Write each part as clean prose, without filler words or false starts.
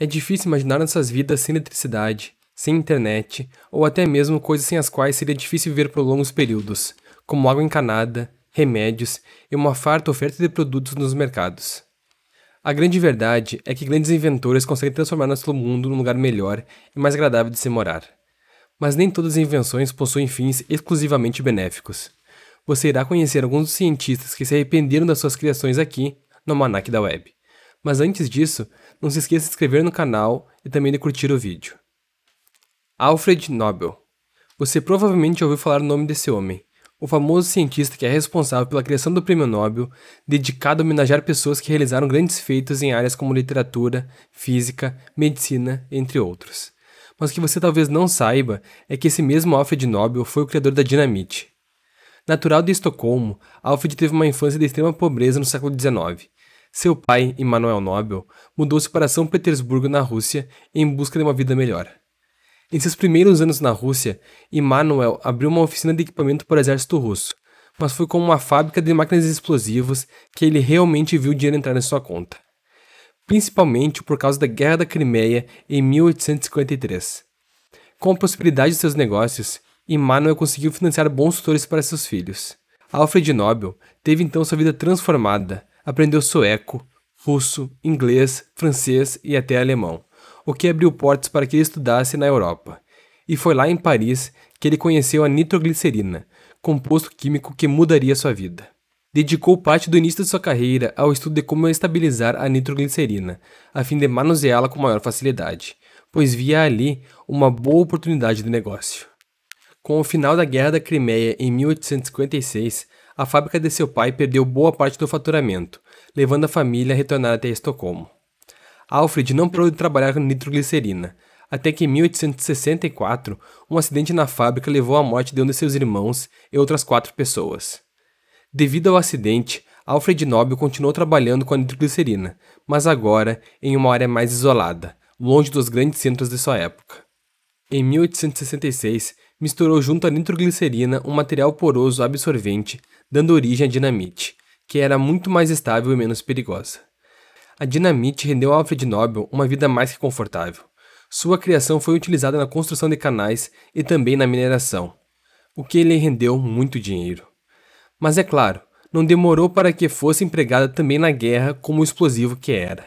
É difícil imaginar nossas vidas sem eletricidade, sem internet, ou até mesmo coisas sem as quais seria difícil viver por longos períodos, como água encanada, remédios e uma farta oferta de produtos nos mercados. A grande verdade é que grandes inventores conseguem transformar nosso mundo num lugar melhor e mais agradável de se morar. Mas nem todas as invenções possuem fins exclusivamente benéficos. Você irá conhecer alguns dos cientistas que se arrependeram das suas criações aqui no Almanac da Web. Mas antes disso, não se esqueça de se inscrever no canal e também de curtir o vídeo. Alfred Nobel. Você provavelmente já ouviu falar o nome desse homem, o famoso cientista que é responsável pela criação do Prêmio Nobel, dedicado a homenagear pessoas que realizaram grandes feitos em áreas como literatura, física, medicina, entre outros. Mas o que você talvez não saiba é que esse mesmo Alfred Nobel foi o criador da dinamite. Natural de Estocolmo, Alfred teve uma infância de extrema pobreza no século XIX. Seu pai, Immanuel Nobel, mudou-se para São Petersburgo, na Rússia, em busca de uma vida melhor. Em seus primeiros anos na Rússia, Immanuel abriu uma oficina de equipamento para o exército russo, mas foi como uma fábrica de máquinas explosivas que ele realmente viu o dinheiro entrar na sua conta. Principalmente por causa da Guerra da Crimeia em 1853. Com a prosperidade de seus negócios, Immanuel conseguiu financiar bons tutores para seus filhos. Alfred Nobel teve então sua vida transformada, aprendeu sueco, russo, inglês, francês e até alemão, o que abriu portas para que ele estudasse na Europa. E foi lá em Paris que ele conheceu a nitroglicerina, composto químico que mudaria sua vida. Dedicou parte do início de sua carreira ao estudo de como estabilizar a nitroglicerina, a fim de manuseá-la com maior facilidade, pois via ali uma boa oportunidade de negócio. Com o final da Guerra da Crimeia em 1856, a fábrica de seu pai perdeu boa parte do faturamento, levando a família a retornar até Estocolmo. Alfred não parou de trabalhar com nitroglicerina, até que em 1864, um acidente na fábrica levou à morte de um de seus irmãos e outras 4 pessoas. Devido ao acidente, Alfred Nobel continuou trabalhando com a nitroglicerina, mas agora em uma área mais isolada, longe dos grandes centros de sua época. Em 1866, misturou junto à nitroglicerina um material poroso absorvente, dando origem à dinamite, que era muito mais estável e menos perigosa. A dinamite rendeu a Alfred Nobel uma vida mais que confortável. Sua criação foi utilizada na construção de canais e também na mineração, o que lhe rendeu muito dinheiro. Mas é claro, não demorou para que fosse empregada também na guerra como o explosivo que era.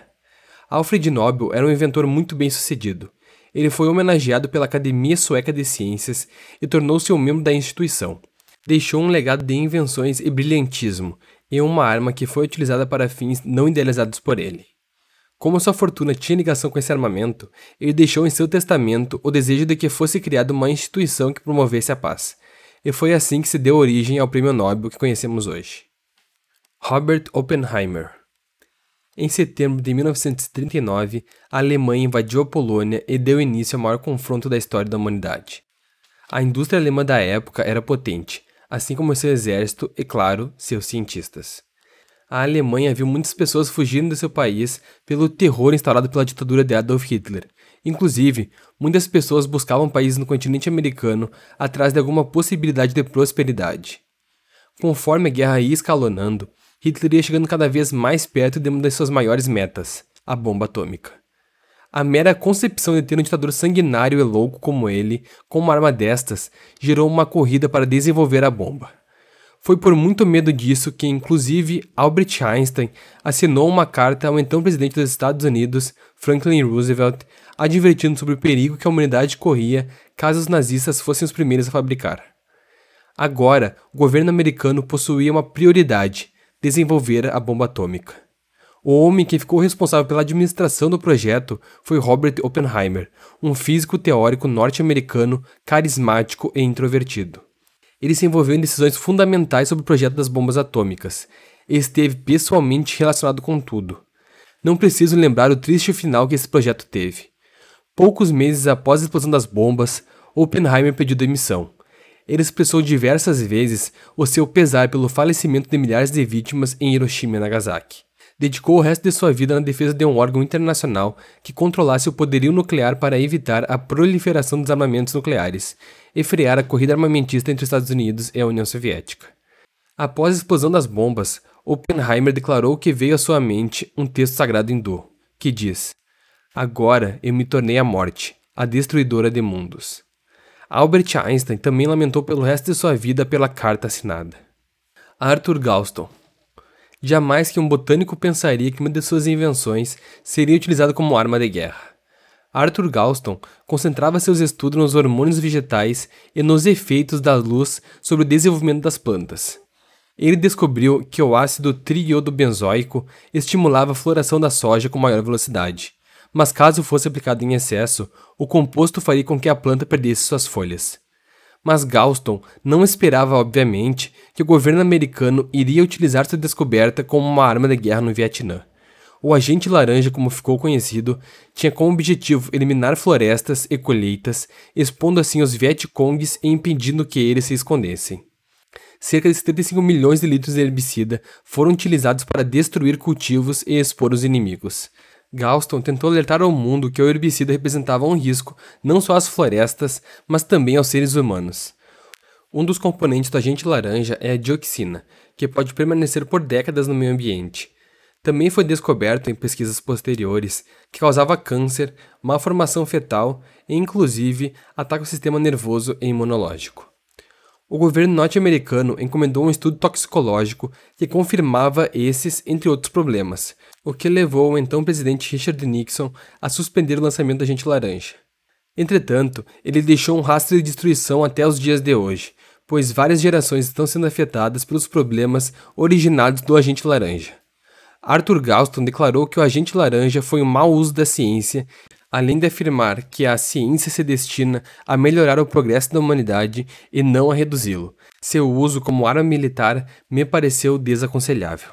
Alfred Nobel era um inventor muito bem sucedido. Ele foi homenageado pela Academia Sueca de Ciências e tornou-se um membro da instituição. Deixou um legado de invenções e brilhantismo, e uma arma que foi utilizada para fins não idealizados por ele. Como sua fortuna tinha ligação com esse armamento, ele deixou em seu testamento o desejo de que fosse criada uma instituição que promovesse a paz, e foi assim que se deu origem ao Prêmio Nobel que conhecemos hoje. Robert Oppenheimer. Em setembro de 1939, a Alemanha invadiu a Polônia e deu início ao maior confronto da história da humanidade. A indústria alemã da época era potente, assim como seu exército e, claro, seus cientistas. A Alemanha viu muitas pessoas fugindo de seu país pelo terror instaurado pela ditadura de Adolf Hitler. Inclusive, muitas pessoas buscavam países no continente americano atrás de alguma possibilidade de prosperidade. Conforme a guerra ia escalonando, Hitler ia chegando cada vez mais perto de uma das suas maiores metas, a bomba atômica. A mera concepção de ter um ditador sanguinário e louco como ele, com uma arma destas, gerou uma corrida para desenvolver a bomba. Foi por muito medo disso que, inclusive, Albert Einstein assinou uma carta ao então presidente dos Estados Unidos, Franklin Roosevelt, advertindo sobre o perigo que a humanidade corria caso os nazistas fossem os primeiros a fabricar. Agora, o governo americano possuía uma prioridade: desenvolver a bomba atômica. O homem que ficou responsável pela administração do projeto foi Robert Oppenheimer, um físico teórico norte-americano carismático e introvertido. Ele se envolveu em decisões fundamentais sobre o projeto das bombas atômicas e esteve pessoalmente relacionado com tudo. Não preciso lembrar o triste final que esse projeto teve. Poucos meses após a explosão das bombas, Oppenheimer pediu demissão. Ele expressou diversas vezes o seu pesar pelo falecimento de milhares de vítimas em Hiroshima e Nagasaki. Dedicou o resto de sua vida na defesa de um órgão internacional que controlasse o poderio nuclear para evitar a proliferação dos armamentos nucleares e frear a corrida armamentista entre os Estados Unidos e a União Soviética. Após a explosão das bombas, Oppenheimer declarou que veio à sua mente um texto sagrado hindu, que diz: Agora eu me tornei a morte, a destruidora de mundos. Albert Einstein também lamentou pelo resto de sua vida pela carta assinada. Arthur Galston. Jamais que um botânico pensaria que uma de suas invenções seria utilizada como arma de guerra. Arthur Galston concentrava seus estudos nos hormônios vegetais e nos efeitos da luz sobre o desenvolvimento das plantas. Ele descobriu que o ácido triiodobenzoico estimulava a floração da soja com maior velocidade, mas caso fosse aplicado em excesso, o composto faria com que a planta perdesse suas folhas. Mas Galston não esperava, obviamente, que o governo americano iria utilizar sua descoberta como uma arma de guerra no Vietnã. O agente laranja, como ficou conhecido, tinha como objetivo eliminar florestas e colheitas, expondo assim os Vietcongues e impedindo que eles se escondessem. Cerca de 75 milhões de litros de herbicida foram utilizados para destruir cultivos e expor os inimigos. Galston tentou alertar ao mundo que o herbicida representava um risco não só às florestas, mas também aos seres humanos. Um dos componentes do agente laranja é a dioxina, que pode permanecer por décadas no meio ambiente. Também foi descoberto em pesquisas posteriores que causava câncer, malformação fetal e, inclusive, ataca o sistema nervoso e imunológico. O governo norte-americano encomendou um estudo toxicológico que confirmava esses, entre outros problemas, o que levou o então presidente Richard Nixon a suspender o lançamento do agente laranja. Entretanto, ele deixou um rastro de destruição até os dias de hoje, pois várias gerações estão sendo afetadas pelos problemas originados do agente laranja. Arthur Galston declarou que o agente laranja foi um mau uso da ciência, além de afirmar que a ciência se destina a melhorar o progresso da humanidade e não a reduzi-lo. Seu uso como arma militar me pareceu desaconselhável.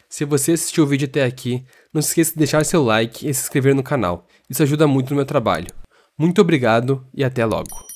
Se você assistiu o vídeo até aqui, não se esqueça de deixar seu like e se inscrever no canal. Isso ajuda muito no meu trabalho. Muito obrigado e até logo.